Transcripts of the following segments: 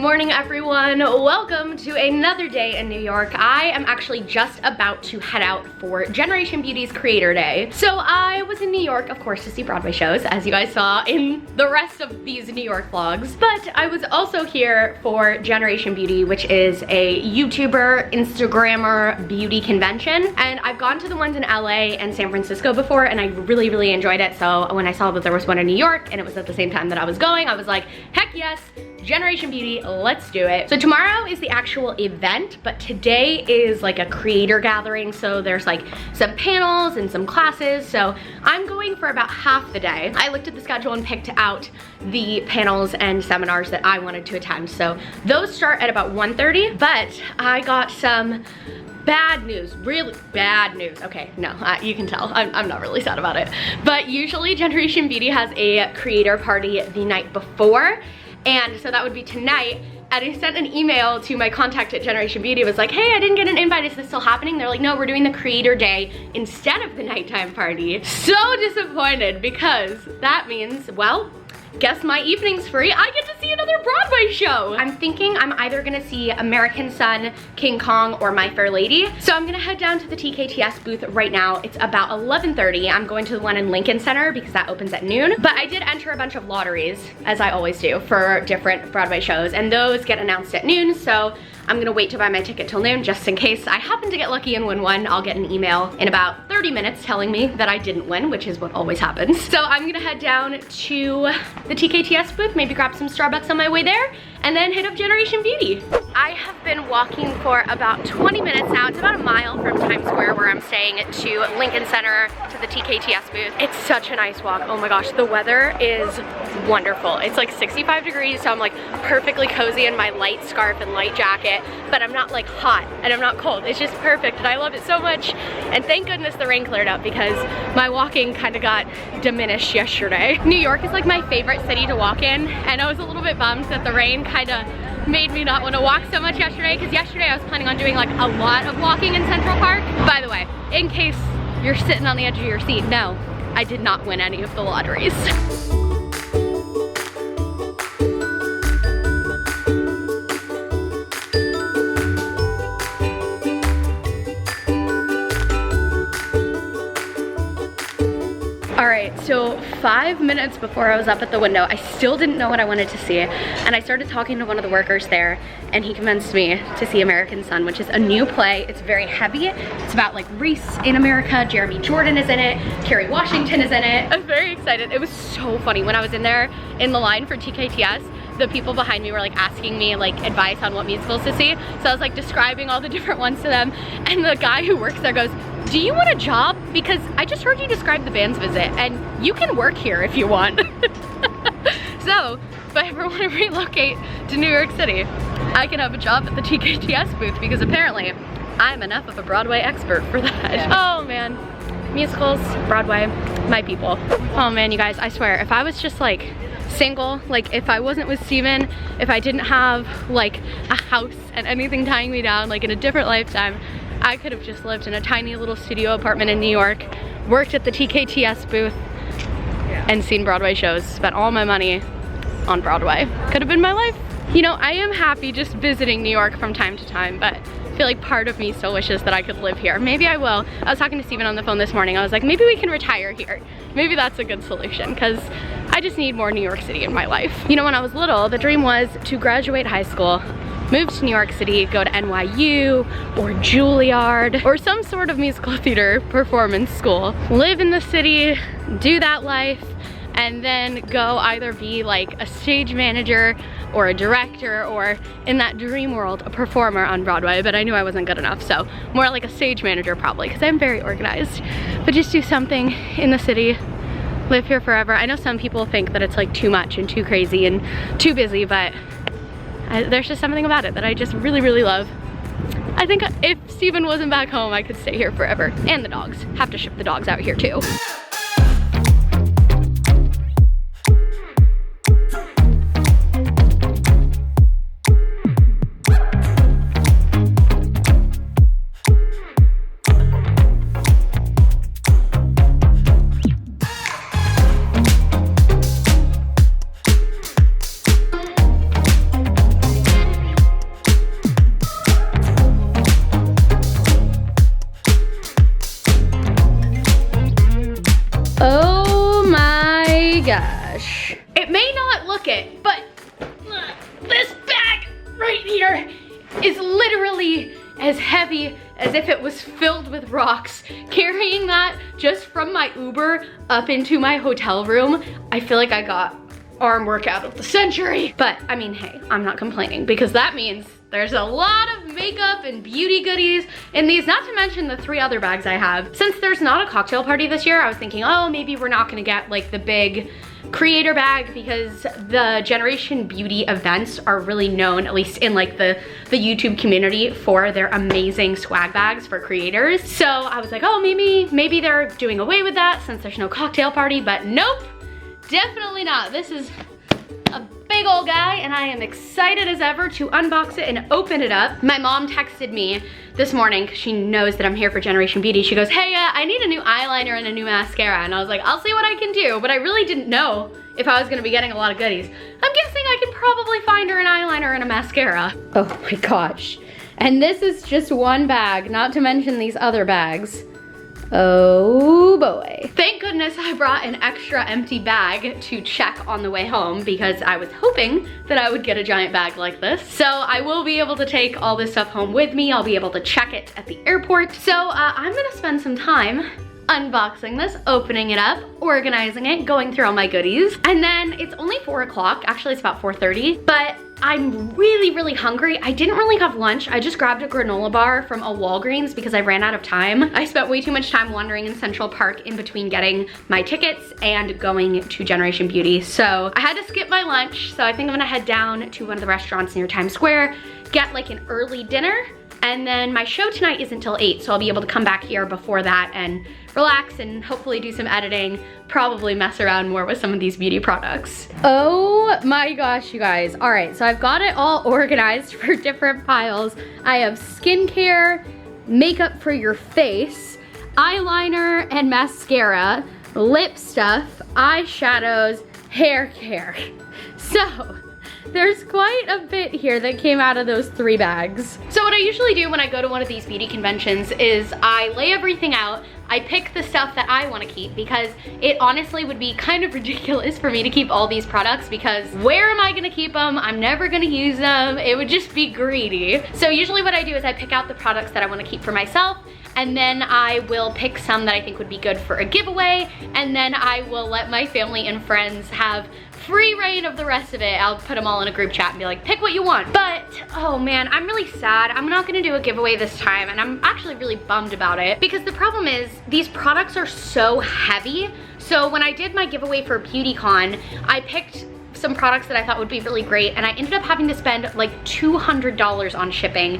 morning, everyone. Welcome to another day in New York. I am actually just about to head out for Generation Beauty's Creator Day. So I was in New York, of course, to see Broadway shows, as you guys saw in the rest of these New York vlogs. But I was also here for Generation Beauty, which is a YouTuber, Instagrammer beauty convention. And I've gone to the ones in LA and San Francisco before, and I really enjoyed it. So when I saw that there was one in New York and it was at the same time that I was going, I was like, heck yes, Generation Beauty, let's do it. So tomorrow is the actual event, but today is like a creator gathering. So there's like some panels and some classes. So I'm going for about half the day. I looked at the schedule and picked out the panels and seminars that I wanted to attend. So those start at about 1:30, but I got some bad news, really bad news. Okay, no, you can tell, I'm not really sad about it. But usually Generation Beauty has a creator party the night before. And so that would be tonight. And I sent an email to my contact at Generation Beauty. It was like, hey, I didn't get an invite. Is this still happening? They're like, no, we're doing the Creator Day instead of the nighttime party. So disappointed, because that means, well, guess my evening's free. I get to see another Broadway show. I'm thinking I'm either gonna see American Son, King Kong, or My Fair Lady. So I'm gonna head down to the TKTS booth right now. It's about 11:30. I'm going to the one in Lincoln Center because that opens at noon. But I did enter a bunch of lotteries, as I always do, for different Broadway shows, and those get announced at noon. So I'm gonna wait to buy my ticket till noon just in case I happen to get lucky and win one. I'll get an email in about 30 minutes telling me that I didn't win, which is what always happens. So I'm gonna head down to the TKTS booth, maybe grab some Starbucks on my way there, and then hit up Generation Beauty. I have been walking for about 20 minutes now. It's about a mile from Times Square where I'm staying to Lincoln Center to the TKTS booth. It's such a nice walk. Oh my gosh, the weather is wonderful. It's like 65 degrees, so I'm like perfectly cozy in my light scarf and light jacket, but I'm not like hot and I'm not cold. It's just perfect and I love it so much. And thank goodness the rain cleared up because my walking kind of got diminished yesterday. New York is like my favorite city to walk in, and I was a little bit bummed that the rain kind of made me not want to walk so much yesterday, because yesterday I was planning on doing like a lot of walking in Central Park. By the way, in case you're sitting on the edge of your seat, no, I did not win any of the lotteries. All right, so 5 minutes before I was up at the window, I still didn't know what I wanted to see. And I started talking to one of the workers there, and he convinced me to see American Son, which is a new play. It's very heavy. It's about like race in America. Jeremy Jordan is in it. Kerry Washington is in it. I'm very excited. It was so funny. When I was in there in the line for TKTS, the people behind me were like asking me like advice on what musicals to see. So I was like describing all the different ones to them. And the guy who works there goes, do you want a job? Because I just heard you describe the band's visit and you can work here if you want. So if I ever want to relocate to New York City, I can have a job at the TKTS booth because apparently I'm enough of a Broadway expert for that. Yeah. Oh man, musicals, Broadway, my people. Oh man, you guys, I swear, if I was just like single, like if I wasn't with Steven, if I didn't have like a house and anything tying me down, like in a different lifetime, I could have just lived in a tiny little studio apartment in New York, worked at the TKTS booth, and seen Broadway shows, spent all my money on Broadway. Could have been my life. You know, I am happy just visiting New York from time to time, but I feel like part of me still wishes that I could live here. Maybe I will. I was talking to Steven on the phone this morning. I was like, maybe we can retire here. Maybe that's a good solution, because I just need more New York City in my life. You know, when I was little, the dream was to graduate high school, move to New York City, go to NYU or Juilliard or some sort of musical theater performance school, live in the city, do that life, and then go either be like a stage manager or a director, or in that dream world, a performer on Broadway. But I knew I wasn't good enough, so more like a stage manager probably, because I'm very organized. But just do something in the city, live here forever. I know some people think that it's like too much and too crazy and too busy, but there's just something about it that I just really love. I think if Steven wasn't back home, I could stay here forever. And the dogs. Have to ship the dogs out here too. gosh. It may not look it, but this bag right here is literally as heavy as if it was filled with rocks. Carrying that just from my Uber up into my hotel room, I feel like I got arm workout of the century. But I mean, hey, I'm not complaining because that means there's a lot of makeup and beauty goodies in these, not to mention the 3 other bags I have. Since there's not a cocktail party this year, I was thinking, oh, maybe we're not gonna get like the big creator bag because the Generation Beauty events are really known, at least in like the YouTube community, for their amazing swag bags for creators. So I was like, oh, maybe they're doing away with that since there's no cocktail party, but nope, definitely not. This is a big old guy and I am excited as ever to unbox it and open it up. My mom texted me this morning because she knows that I'm here for Generation Beauty. She goes, hey, I need a new eyeliner and a new mascara. And I was like, I'll see what I can do. But I really didn't know if I was gonna be getting a lot of goodies. I'm guessing I can probably find her an eyeliner and a mascara. Oh my gosh. And this is just one bag, not to mention these other bags. Oh boy. Thank goodness I brought an extra empty bag to check on the way home because I was hoping that I would get a giant bag like this. So I will be able to take all this stuff home with me. I'll be able to check it at the airport. So I'm gonna spend some time unboxing this, opening it up, organizing it, going through all my goodies. And then it's only 4 o'clock. Actually, it's about 4:30, but I'm really hungry. I didn't really have lunch. I just grabbed a granola bar from a Walgreens because I ran out of time. I spent way too much time wandering in Central Park in between getting my tickets and going to Generation Beauty. So I had to skip my lunch. So I think I'm gonna head down to one of the restaurants near Times Square, get like an early dinner, and then my show tonight isn't until 8, so I'll be able to come back here before that and relax and hopefully do some editing, probably mess around more with some of these beauty products. Oh my gosh, you guys. All right, so I've got it all organized for different piles. I have skincare, makeup for your face, eyeliner and mascara, lip stuff, eyeshadows, hair care. So, there's quite a bit here that came out of those 3 bags. So what I usually do when I go to one of these beauty conventions is I lay everything out, I pick the stuff that I want to keep because it honestly would be kind of ridiculous for me to keep all these products because where am I going to keep them? I'm never going to use them. It would just be greedy. So usually what I do is I pick out the products that I want to keep for myself, and then I will pick some that I think would be good for a giveaway, and then I will let my family and friends have free reign of the rest of it. I'll put them all in a group chat and be like, pick what you want. But, oh man, I'm really sad. I'm not gonna do a giveaway this time, and I'm actually really bummed about it because the problem is these products are so heavy. So when I did my giveaway for BeautyCon, I picked some products that I thought would be really great, and I ended up having to spend like $200 on shipping.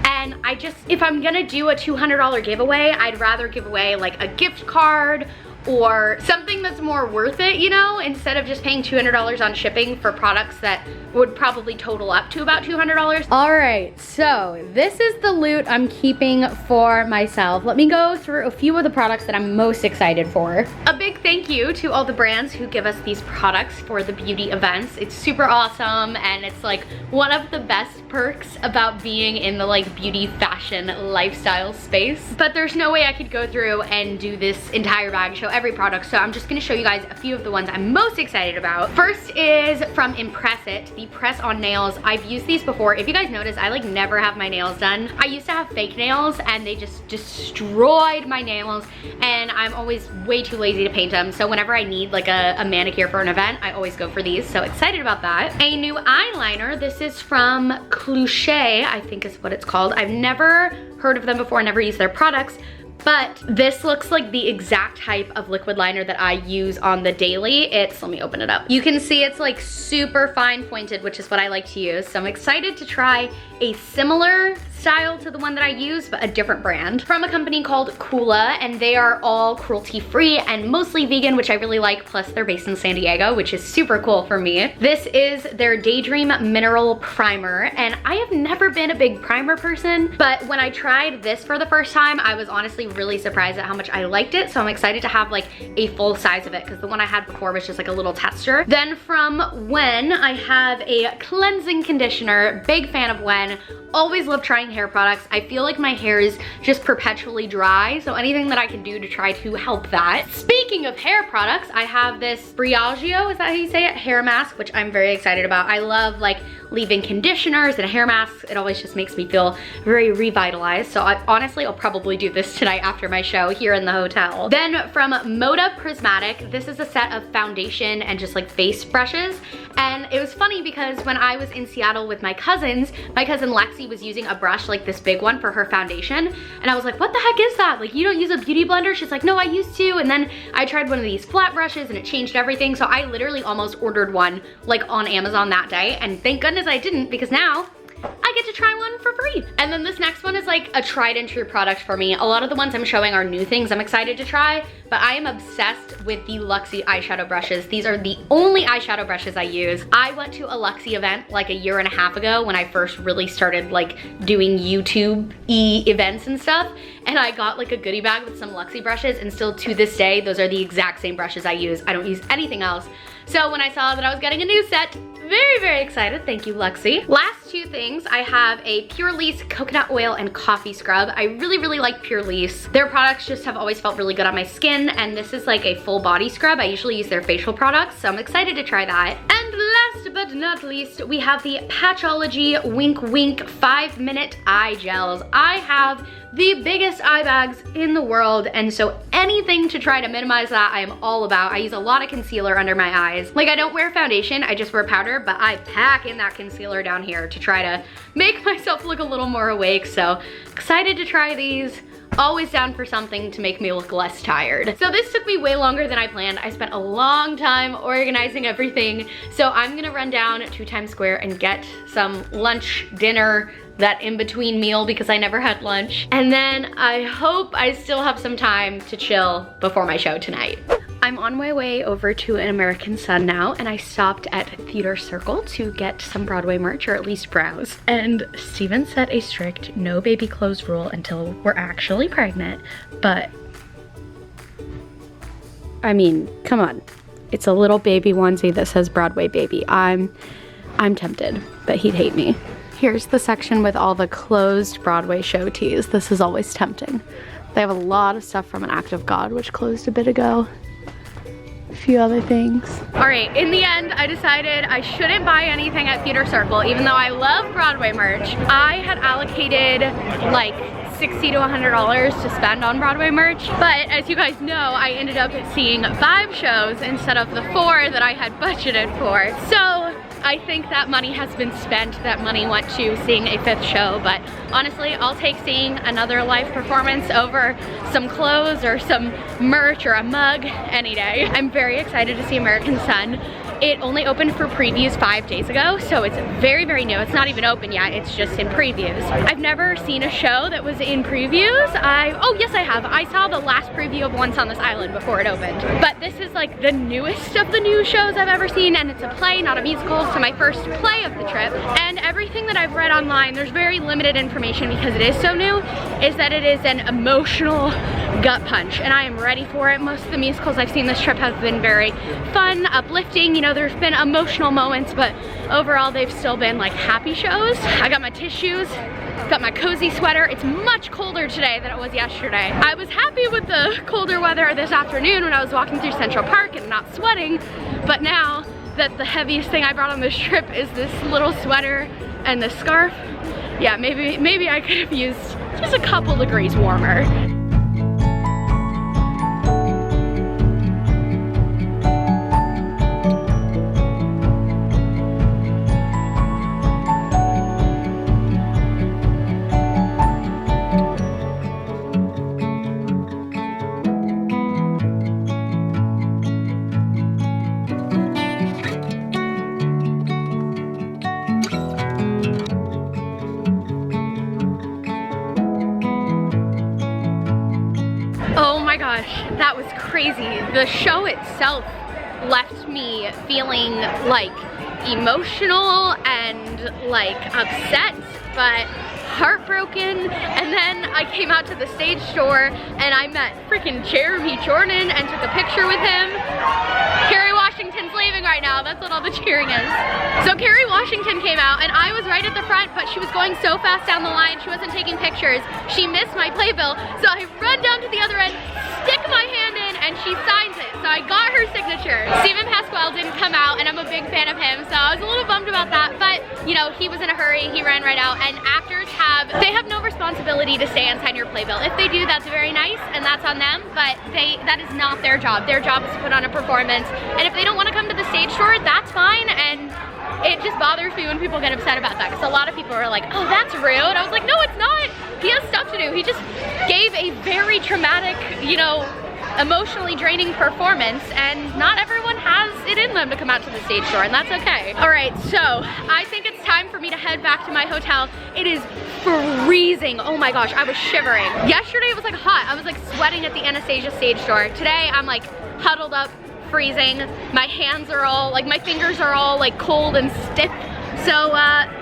And I just, if I'm gonna do a $200 giveaway, I'd rather give away like a gift card or something that's more worth it, you know, instead of just paying $200 on shipping for products that would probably total up to about $200. All right, so this is the loot I'm keeping for myself. Let me go through a few of the products that I'm most excited for. A big thank you to all the brands who give us these products for the beauty events. It's super awesome, and it's like one of the best perks about being in the like beauty fashion lifestyle space. But there's no way I could go through and do this entire bag, show every product, so I'm just gonna show you guys a few of the ones I'm most excited about. First is from Impress It, the press-on nails. I've used these before. If you guys notice, I like never have my nails done. I used to have fake nails and they just destroyed my nails, and I'm always way too lazy to paint them, so whenever I need like a manicure for an event, I always go for these, so excited about that. A new eyeliner. This is from Schultzzie, I think is what it's called. I've never heard of them before, never used their products, but this looks like the exact type of liquid liner that I use on the daily. It's, let me open it up. You can see it's like super fine pointed, which is what I like to use. So I'm excited to try a similar style to the one that I use, but a different brand. From a company called Kula, and they are all cruelty-free and mostly vegan, which I really like, plus they're based in San Diego, which is super cool for me. This is their Daydream Mineral Primer, and I have never been a big primer person, but when I tried this for the first time, I was honestly really surprised at how much I liked it, so I'm excited to have like a full size of it, because the one I had before was just like a little tester. Then from Wen, I have a cleansing conditioner. Big fan of Wen. Always love trying buying hair products. I feel like my hair is just perpetually dry, so anything that I can do to try to help that. Speaking of hair products, I have this Briogeo, is that how you say it? Hair mask, which I'm very excited about. I love like leave-in conditioners and hair masks. It always just makes me feel very revitalized. So honestly, I'll probably do this tonight after my show here in the hotel. Then from Moda Prismatic, this is a set of foundation and just like face brushes. And it was funny because when I was in Seattle with my cousins, my cousin Lexi was using a brush like this big one for her foundation. And I was like, what the heck is that? Like, you don't use a beauty blender? She's like, no, I used to. And then I tried one of these flat brushes and it changed everything. So I literally almost ordered one like on Amazon that day. And thank goodness I didn't, because now I get to try one for free. And then this next one is like a tried and true product for me. A lot of the ones I'm showing are new things I'm excited to try, but I am obsessed with the Luxie eyeshadow brushes. These are the only eyeshadow brushes I use. I went to a Luxie event like a year and a half ago when I first really started like doing YouTube-y events and stuff. And I got like a goodie bag with some Luxie brushes, and still to this day, those are the exact same brushes I use. I don't use anything else. So when I saw that I was getting a new set, very, very excited. Thank you, Luxie. Last two things, I have a Pure Lease coconut oil and coffee scrub. I really, really like Pure Lease. Their products just have always felt really good on my skin, and this is like a full body scrub. I usually use their facial products, so I'm excited to try that. And last but not least, we have the Patchology Wink Wink 5-minute eye gels. I have the biggest eye bags in the world, and so anything to try to minimize that, I am all about. I use a lot of concealer under my eyes. Like, I don't wear foundation, I just wear powder, but I pack in that concealer down here to try to make myself look a little more awake. So excited to try these. Always down for something to make me look less tired. So this took me way longer than I planned. I spent a long time organizing everything. So I'm gonna run down to Times Square and get some lunch, dinner, that in-between meal, because I never had lunch. And then I hope I still have some time to chill before my show tonight. I'm on my way over to an American Sun now, and I stopped at Theater Circle to get some Broadway merch, or at least browse. And Steven set a strict no baby clothes rule until we're actually pregnant, but I mean, come on. It's a little baby onesie that says Broadway baby. I'm tempted, but he'd hate me. Here's the section with all the closed Broadway show tees. This is always tempting. They have a lot of stuff from An Act of God, which closed a bit ago. A few other things. All right, in the end, I decided I shouldn't buy anything at Theater Circle, even though I love Broadway merch. I had allocated like $60 to $100 to spend on Broadway merch, but as you guys know, I ended up seeing 5 shows instead of the 4 that I had budgeted for. So I think that money has been spent. That money went to seeing a 5th show, but honestly, I'll take seeing another live performance over some clothes or some merch or a mug any day. I'm very excited to see American Sun. It only opened for previews 5 days ago, so it's very, very new. It's not even open yet, it's just in previews. I've never seen a show that was in previews. Oh yes I have. I saw the last preview of Once on This Island before it opened. But this is like the newest of the new shows I've ever seen, and it's a play, not a musical, so my first play of the trip. And everything that I've read online, there's very limited information because it is so new, is that it is an emotional gut punch, and I am ready for it. Most of the musicals I've seen this trip have been very fun, uplifting, you know, there's been emotional moments, but overall they've still been like happy shows. I got my tissues, got my cozy sweater. It's much colder today than it was yesterday. I was happy with the colder weather this afternoon when I was walking through Central Park and not sweating, but now that the heaviest thing I brought on this trip is this little sweater and this scarf, yeah, maybe I could have used just a couple degrees warmer. That was crazy. The show itself left me feeling like emotional and like upset, but heartbroken. And then I came out to the stage door and I met freaking Jeremy Jordan and took a picture with him. Kerry Washington's waving right now. That's what all the cheering is. So Kerry Washington came out and I was right at the front, but she was going so fast down the line, she wasn't taking pictures. She missed my playbill, so I run down to the other end, stick my hand in, and she signs it. So I got her signature. Steven Pasquale didn't come out, and I'm a big fan of him, so I was a little bummed about that, but you know, he was in a hurry, he ran right out, and actors they have no responsibility to stay and sign your playbill. If they do, that's very nice, and that's on them, but that is not their job. Their job is to put on a performance, and if they don't want to come to the stage tour, that's fine, and it just bothers me when people get upset about that, because a lot of people are like, oh, that's rude. I was like, no, it's not. He has stuff to do. He just gave a very traumatic, you know, emotionally draining performance, and not everyone has it in them to come out to the stage door, and that's okay. All right, so I think it's time for me to head back to my hotel. It is freezing. Oh my gosh, I was shivering. Yesterday it was like hot. I was like sweating at the Anastasia stage door. Today I'm like huddled up, freezing. My hands are all, like my fingers are all like cold and stiff. So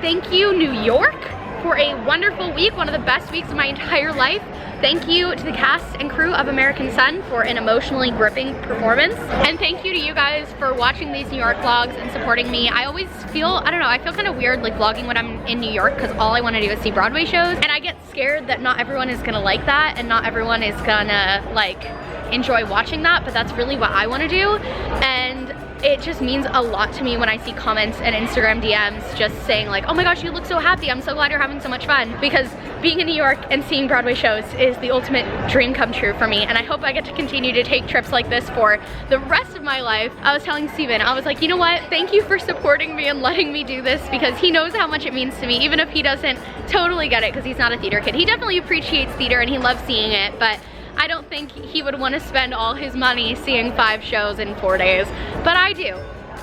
thank you, New York, for a wonderful week, one of the best weeks of my entire life. Thank you to the cast and crew of American Son for an emotionally gripping performance. And thank you to you guys for watching these New York vlogs and supporting me. I always feel, I don't know, I feel kind of weird like vlogging when I'm in New York, because all I want to do is see Broadway shows. And I get scared that not everyone is gonna like that, and not everyone is gonna like enjoy watching that, but that's really what I want to do. And it just means a lot to me when I see comments and Instagram DMs just saying like, oh my gosh, you look so happy, I'm so glad you're having so much fun. Because being in New York and seeing Broadway shows is the ultimate dream come true for me, and I hope I get to continue to take trips like this for the rest of my life. I was telling Steven, I was like, you know what, thank you for supporting me and letting me do this, because he knows how much it means to me, even if he doesn't totally get it because he's not a theater kid. He definitely appreciates theater and he loves seeing it, but I don't think he would want to spend all his money seeing 5 shows in 4 days, but I do.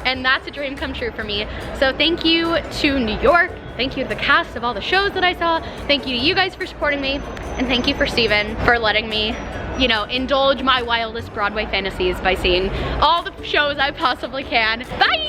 And that's a dream come true for me. So thank you to New York. Thank you to the cast of all the shows that I saw. Thank you to you guys for supporting me. And thank you for Steven for letting me, you know, indulge my wildest Broadway fantasies by seeing all the shows I possibly can. Bye!